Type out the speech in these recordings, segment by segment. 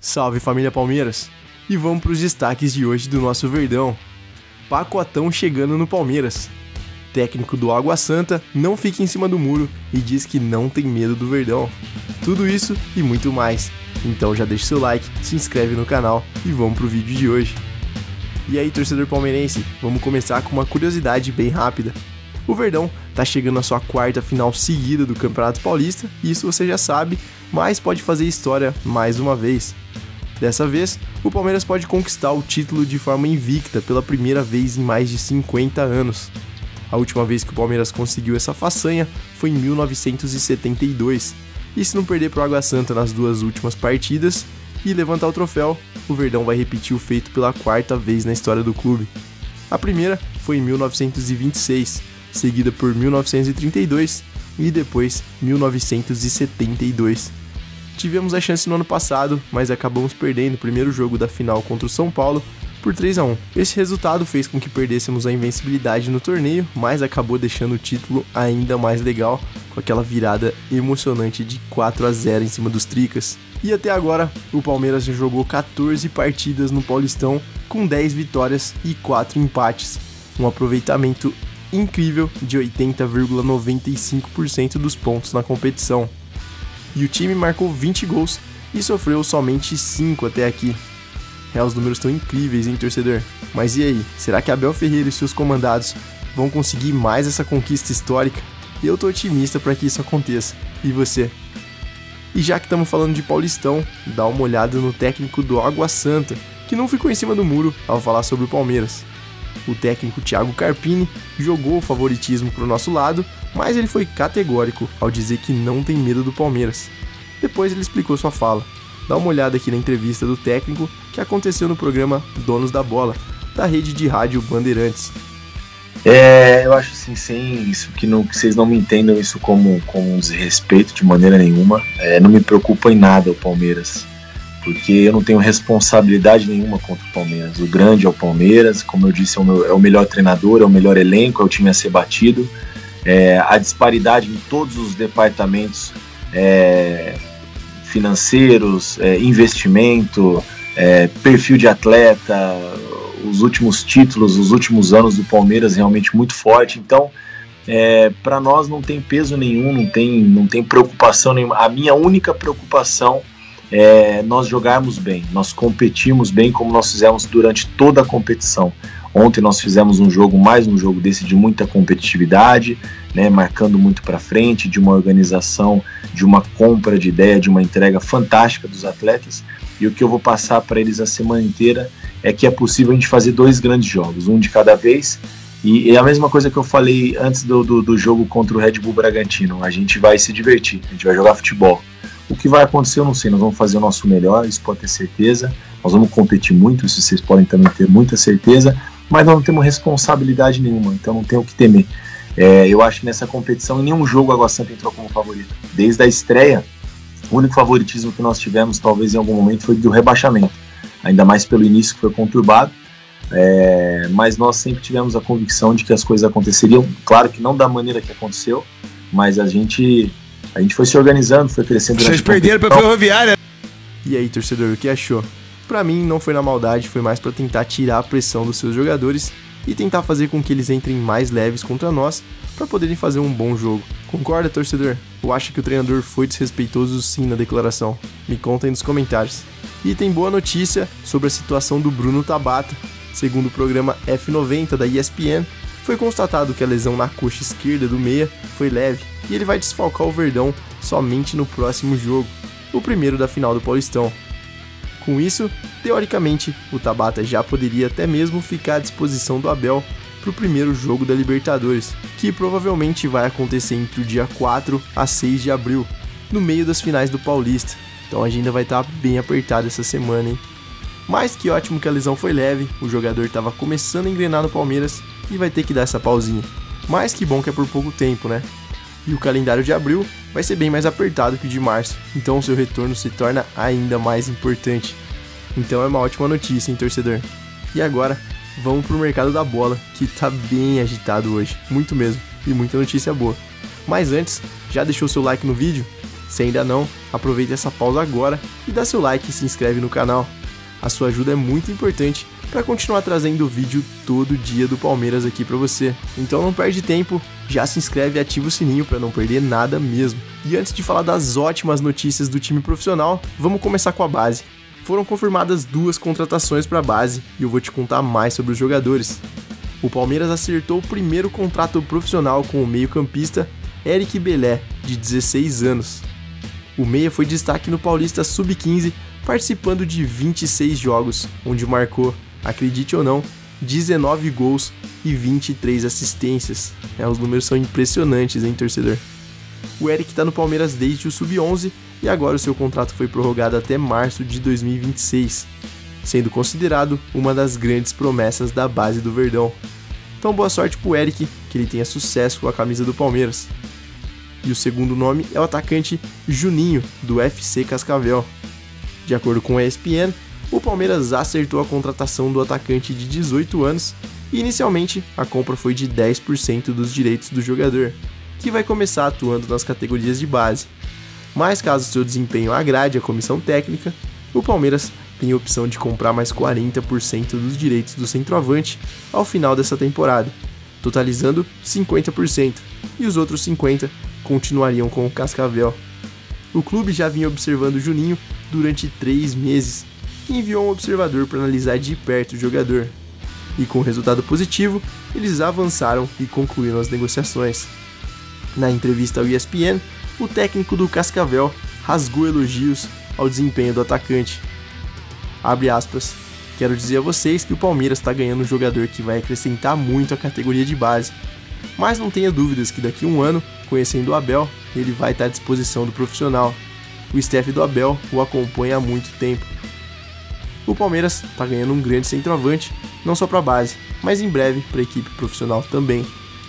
Salve família Palmeiras! E vamos para os destaques de hoje do nosso Verdão. Pacotão chegando no Palmeiras. Técnico do Água Santa não fica em cima do muro e diz que não tem medo do Verdão. Tudo isso e muito mais. Então já deixa seu like, se inscreve no canal e vamos pro vídeo de hoje. E aí, torcedor palmeirense, vamos começar com uma curiosidade bem rápida. O Verdão tá chegando à sua quarta final seguida do Campeonato Paulista, e isso você já sabe, mas pode fazer história mais uma vez. Dessa vez, o Palmeiras pode conquistar o título de forma invicta pela primeira vez em mais de 50 anos. A última vez que o Palmeiras conseguiu essa façanha foi em 1972, e se não perder pro Água Santa nas duas últimas partidas e levantar o troféu, o Verdão vai repetir o feito pela quarta vez na história do clube. A primeira foi em 1926, seguida por 1932 e depois 1972. Tivemos a chance no ano passado, mas acabamos perdendo o primeiro jogo da final contra o São Paulo por 3-1. Esse resultado fez com que perdêssemos a invencibilidade no torneio, mas acabou deixando o título ainda mais legal, com aquela virada emocionante de 4-0 em cima dos Tricas. E até agora, o Palmeiras já jogou 14 partidas no Paulistão, com 10 vitórias e 4 empates. Um aproveitamento incrível de 80,95% dos pontos na competição. E o time marcou 20 gols e sofreu somente 5 até aqui. Os números estão incríveis, hein, torcedor? Mas e aí, será que Abel Ferreira e seus comandados vão conseguir mais essa conquista histórica? Eu tô otimista para que isso aconteça. E você? E já que estamos falando de Paulistão, dá uma olhada no técnico do Água Santa, que não ficou em cima do muro ao falar sobre o Palmeiras. O técnico Thiago Carpini jogou o favoritismo pro nosso lado, mas ele foi categórico ao dizer que não tem medo do Palmeiras. Depois ele explicou sua fala. Dá uma olhada aqui na entrevista do técnico que aconteceu no programa Donos da Bola, da rede de rádio Bandeirantes. Eu acho assim, sem isso, que vocês não me entendam isso como um desrespeito de maneira nenhuma. Não me preocupa em nada o Palmeiras, porque eu não tenho responsabilidade nenhuma contra o Palmeiras. O grande é o Palmeiras, como eu disse, é o melhor treinador, é o melhor elenco, é o time a ser batido. A disparidade em todos os departamentos financeiros, investimento, perfil de atleta, os últimos títulos, os últimos anos do Palmeiras realmente muito forte. Então, para nós não tem peso nenhum, não tem preocupação nenhuma. A minha única preocupação é nós jogarmos bem, nós competimos bem como nós fizemos durante toda a competição. Ontem nós fizemos mais um jogo desse de muita competitividade, né, marcando muito para frente, de uma organização, de uma compra de ideia, de uma entrega fantástica dos atletas. E o que eu vou passar para eles a semana inteira é que é possível a gente fazer 2 grandes jogos, um de cada vez. E é a mesma coisa que eu falei antes do jogo contra o Red Bull Bragantino. A gente vai se divertir, a gente vai jogar futebol. O que vai acontecer eu não sei, nós vamos fazer o nosso melhor, isso pode ter certeza. Nós vamos competir muito, isso vocês podem também ter muita certeza. Mas nós não temos responsabilidade nenhuma, então não tem o que temer. Eu acho que nessa competição em nenhum jogo a Água Santa entrou como favorito. Desde a estreia, o único favoritismo que nós tivemos, talvez em algum momento, foi do rebaixamento. Ainda mais pelo início que foi conturbado. Mas nós sempre tivemos a convicção de que as coisas aconteceriam. Claro que não da maneira que aconteceu, mas a gente foi se organizando, foi crescendo. Vocês perderam para a Ferroviária. E aí, torcedor, o que achou? Pra mim não foi na maldade, foi mais pra tentar tirar a pressão dos seus jogadores e tentar fazer com que eles entrem mais leves contra nós pra poderem fazer um bom jogo. Concorda, torcedor? Ou acha que o treinador foi desrespeitoso sim na declaração? Me conta aí nos comentários. E tem boa notícia sobre a situação do Bruno Tabata. Segundo o programa F90 da ESPN, foi constatado que a lesão na coxa esquerda do meia foi leve e ele vai desfalcar o Verdão somente no próximo jogo, o primeiro da final do Paulistão. Com isso, teoricamente, o Tabata já poderia até mesmo ficar à disposição do Abel para o primeiro jogo da Libertadores, que provavelmente vai acontecer entre o dia 4 a 6 de abril, no meio das finais do Paulista. Então a agenda vai estar bem apertada essa semana, hein? Mas que ótimo que a lesão foi leve, o jogador estava começando a engrenar no Palmeiras e vai ter que dar essa pausinha. Mas que bom que é por pouco tempo, né? E o calendário de abril vai ser bem mais apertado que o de março, então o seu retorno se torna ainda mais importante. Então é uma ótima notícia, hein, torcedor? E agora, vamos pro mercado da bola, que tá bem agitado hoje, muito mesmo, e muita notícia boa. Mas antes, já deixou seu like no vídeo? Se ainda não, aproveita essa pausa agora e dá seu like e se inscreve no canal. A sua ajuda é muito importante para continuar trazendo vídeo todo dia do Palmeiras aqui para você. Então não perde tempo, já se inscreve e ativa o sininho para não perder nada mesmo. E antes de falar das ótimas notícias do time profissional, vamos começar com a base. Foram confirmadas 2 contratações para a base e eu vou te contar mais sobre os jogadores. O Palmeiras acertou o primeiro contrato profissional com o meio-campista Eric Belé, de 16 anos. O meia foi destaque no Paulista Sub-15, participando de 26 jogos, onde marcou, acredite ou não, 19 gols e 23 assistências. Os números são impressionantes, hein, torcedor? O Eric está no Palmeiras desde o Sub-11 e agora o seu contrato foi prorrogado até março de 2026, sendo considerado uma das grandes promessas da base do Verdão. Então boa sorte pro Eric, que ele tenha sucesso com a camisa do Palmeiras. E o segundo nome é o atacante Juninho, do FC Cascavel. De acordo com a ESPN, o Palmeiras acertou a contratação do atacante de 18 anos e inicialmente a compra foi de 10% dos direitos do jogador, que vai começar atuando nas categorias de base. Mas caso seu desempenho agrade a comissão técnica, o Palmeiras tem a opção de comprar mais 40% dos direitos do centroavante ao final dessa temporada, totalizando 50%, e os outros 50% continuariam com o Cascavel. O clube já vinha observando o Juninho durante 3 meses e enviou um observador para analisar de perto o jogador. E com resultado positivo, eles avançaram e concluíram as negociações. Na entrevista ao ESPN, o técnico do Cascavel rasgou elogios ao desempenho do atacante. Abre aspas, quero dizer a vocês que o Palmeiras está ganhando um jogador que vai acrescentar muito à categoria de base, mas não tenha dúvidas que daqui a um ano, conhecendo o Abel, ele vai estar à disposição do profissional. O staff do Abel o acompanha há muito tempo. O Palmeiras está ganhando um grande centroavante, não só para a base, mas em breve para a equipe profissional também.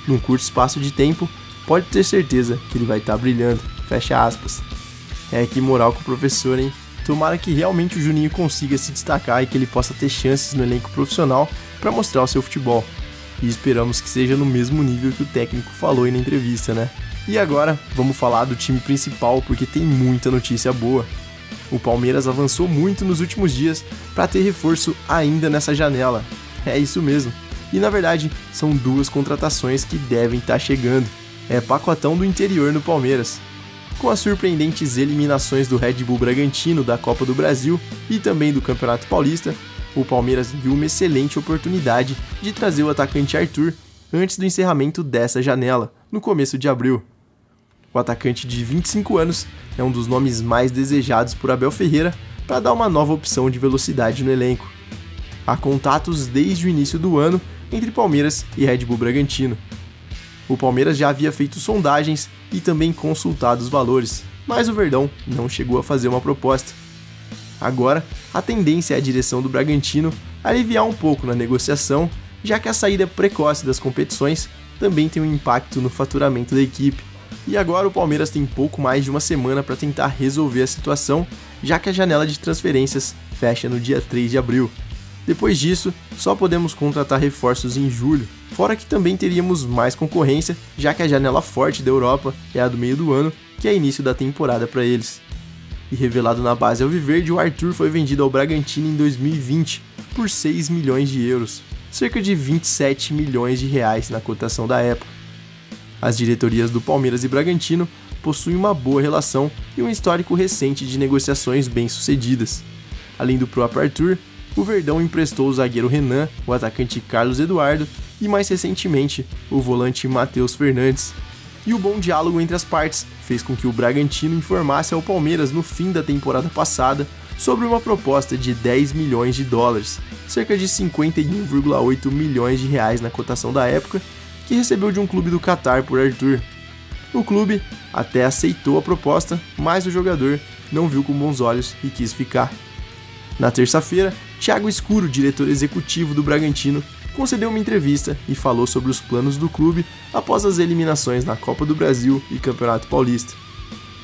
Num curto espaço de tempo, pode ter certeza que ele vai estar brilhando, fecha aspas. Que moral com o professor, hein? Tomara que realmente o Juninho consiga se destacar e que ele possa ter chances no elenco profissional para mostrar o seu futebol. E esperamos que seja no mesmo nível que o técnico falou aí na entrevista, né? E agora, vamos falar do time principal porque tem muita notícia boa. O Palmeiras avançou muito nos últimos dias para ter reforço ainda nessa janela. É isso mesmo. E na verdade, são 2 contratações que devem estar chegando. É pacotão do interior no Palmeiras. Com as surpreendentes eliminações do Red Bull Bragantino da Copa do Brasil e também do Campeonato Paulista, o Palmeiras viu uma excelente oportunidade de trazer o atacante Arthur antes do encerramento dessa janela, no começo de abril. O atacante de 25 anos é um dos nomes mais desejados por Abel Ferreira para dar uma nova opção de velocidade no elenco. Há contatos desde o início do ano entre Palmeiras e Red Bull Bragantino. O Palmeiras já havia feito sondagens e também consultado os valores, mas o Verdão não chegou a fazer uma proposta. Agora, a tendência é a direção do Bragantino aliviar um pouco na negociação, já que a saída precoce das competições também tem um impacto no faturamento da equipe. E agora o Palmeiras tem pouco mais de uma semana para tentar resolver a situação, já que a janela de transferências fecha no dia 3 de abril. Depois disso, só podemos contratar reforços em julho, fora que também teríamos mais concorrência, já que a janela forte da Europa é a do meio do ano, que é início da temporada para eles. E revelado na base alviverde, o Arthur foi vendido ao Bragantino em 2020 por 6 milhões de euros, cerca de 27 milhões de reais na cotação da época. As diretorias do Palmeiras e Bragantino possuem uma boa relação e um histórico recente de negociações bem-sucedidas. Além do próprio Arthur, o Verdão emprestou o zagueiro Renan, o atacante Carlos Eduardo e, mais recentemente, o volante Matheus Fernandes. E o bom diálogo entre as partes fez com que o Bragantino informasse ao Palmeiras no fim da temporada passada sobre uma proposta de 10 milhões de dólares, cerca de 51,8 milhões de reais na cotação da época, que recebeu de um clube do Catar por Arthur. O clube até aceitou a proposta, mas o jogador não viu com bons olhos e quis ficar. Na terça-feira, Thiago Escuro, diretor executivo do Bragantino, concedeu uma entrevista e falou sobre os planos do clube após as eliminações na Copa do Brasil e Campeonato Paulista.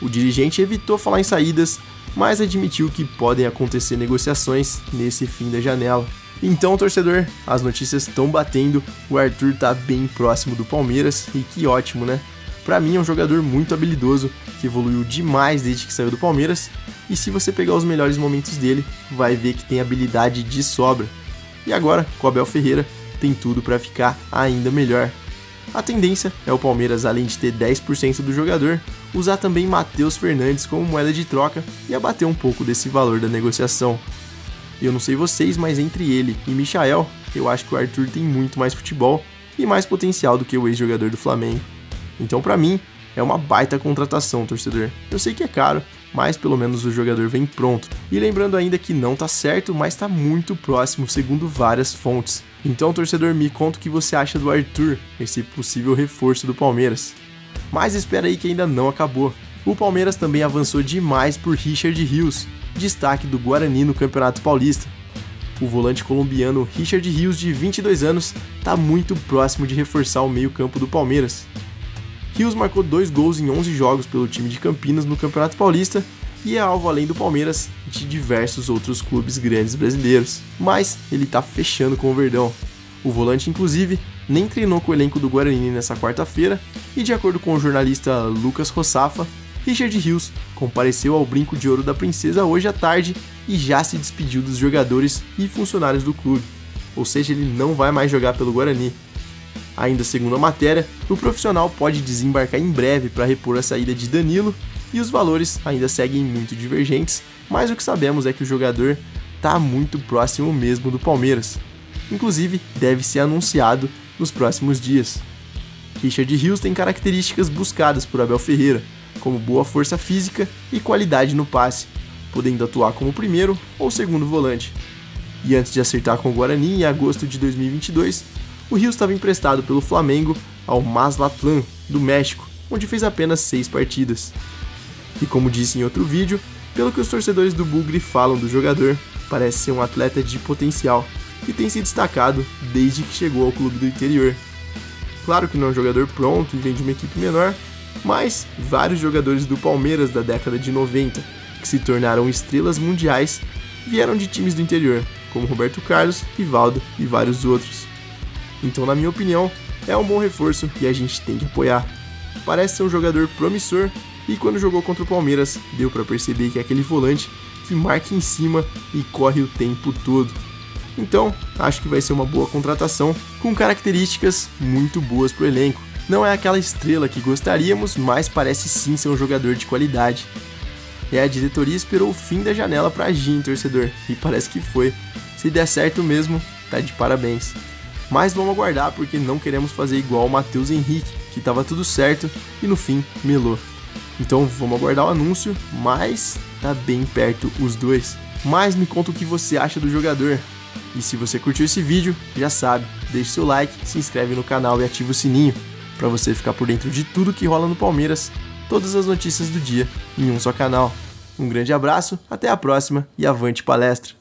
O dirigente evitou falar em saídas, mas admitiu que podem acontecer negociações nesse fim da janela. Então, torcedor, as notícias estão batendo, o Arthur tá bem próximo do Palmeiras e que ótimo, né? Pra mim é um jogador muito habilidoso, que evoluiu demais desde que saiu do Palmeiras, e se você pegar os melhores momentos dele, vai ver que tem habilidade de sobra. E agora, com o Abel Ferreira, tem tudo para ficar ainda melhor. A tendência é o Palmeiras, além de ter 10% do jogador, usar também Matheus Fernandes como moeda de troca e abater um pouco desse valor da negociação. Eu não sei vocês, mas entre ele e Michael, eu acho que o Arthur tem muito mais futebol e mais potencial do que o ex-jogador do Flamengo. Então pra mim, é uma baita contratação, torcedor. Eu sei que é caro, mas pelo menos o jogador vem pronto. E lembrando ainda que não tá certo, mas tá muito próximo, segundo várias fontes. Então, torcedor, me conta o que você acha do Arthur, esse possível reforço do Palmeiras. Mas espera aí que ainda não acabou. O Palmeiras também avançou demais por Richard Rios, destaque do Guarani no Campeonato Paulista. O volante colombiano Richard Rios, de 22 anos, tá muito próximo de reforçar o meio-campo do Palmeiras. Rios marcou 2 gols em 11 jogos pelo time de Campinas no Campeonato Paulista e é alvo, além do Palmeiras, de diversos outros clubes grandes brasileiros. Mas ele tá fechando com o Verdão. O volante, inclusive, nem treinou com o elenco do Guarani nessa quarta-feira e, de acordo com o jornalista Lucas Rossafa, Richard Rios compareceu ao Brinco de Ouro da Princesa hoje à tarde e já se despediu dos jogadores e funcionários do clube. Ou seja, ele não vai mais jogar pelo Guarani. Ainda segundo a matéria, o profissional pode desembarcar em breve para repor a saída de Danilo e os valores ainda seguem muito divergentes, mas o que sabemos é que o jogador está muito próximo mesmo do Palmeiras. Inclusive, deve ser anunciado nos próximos dias. Richard Rios tem características buscadas por Abel Ferreira, como boa força física e qualidade no passe, podendo atuar como primeiro ou segundo volante. E antes de acertar com o Guarani em agosto de 2022, o Rios estava emprestado pelo Flamengo ao Mazatlán, do México, onde fez apenas 6 partidas. E como disse em outro vídeo, pelo que os torcedores do Bugre falam do jogador, parece ser um atleta de potencial, que tem se destacado desde que chegou ao clube do interior. Claro que não é um jogador pronto e vem de uma equipe menor, mas vários jogadores do Palmeiras da década de 90, que se tornaram estrelas mundiais, vieram de times do interior, como Roberto Carlos, Rivaldo e vários outros. Então, na minha opinião, é um bom reforço e a gente tem que apoiar. Parece ser um jogador promissor e quando jogou contra o Palmeiras, deu para perceber que é aquele volante que marca em cima e corre o tempo todo. Então, acho que vai ser uma boa contratação com características muito boas para o elenco. Não é aquela estrela que gostaríamos, mas parece sim ser um jogador de qualidade. E a diretoria esperou o fim da janela para agir, em torcedor, e parece que foi. Se der certo mesmo, tá de parabéns. Mas vamos aguardar porque não queremos fazer igual o Matheus Henrique, que estava tudo certo e no fim melou. Então vamos aguardar o anúncio, mas tá bem perto os dois. Mas me conta o que você acha do jogador. E se você curtiu esse vídeo, já sabe, deixe seu like, se inscreve no canal e ativa o sininho, para você ficar por dentro de tudo que rola no Palmeiras, todas as notícias do dia em um só canal. Um grande abraço, até a próxima e avante palestra!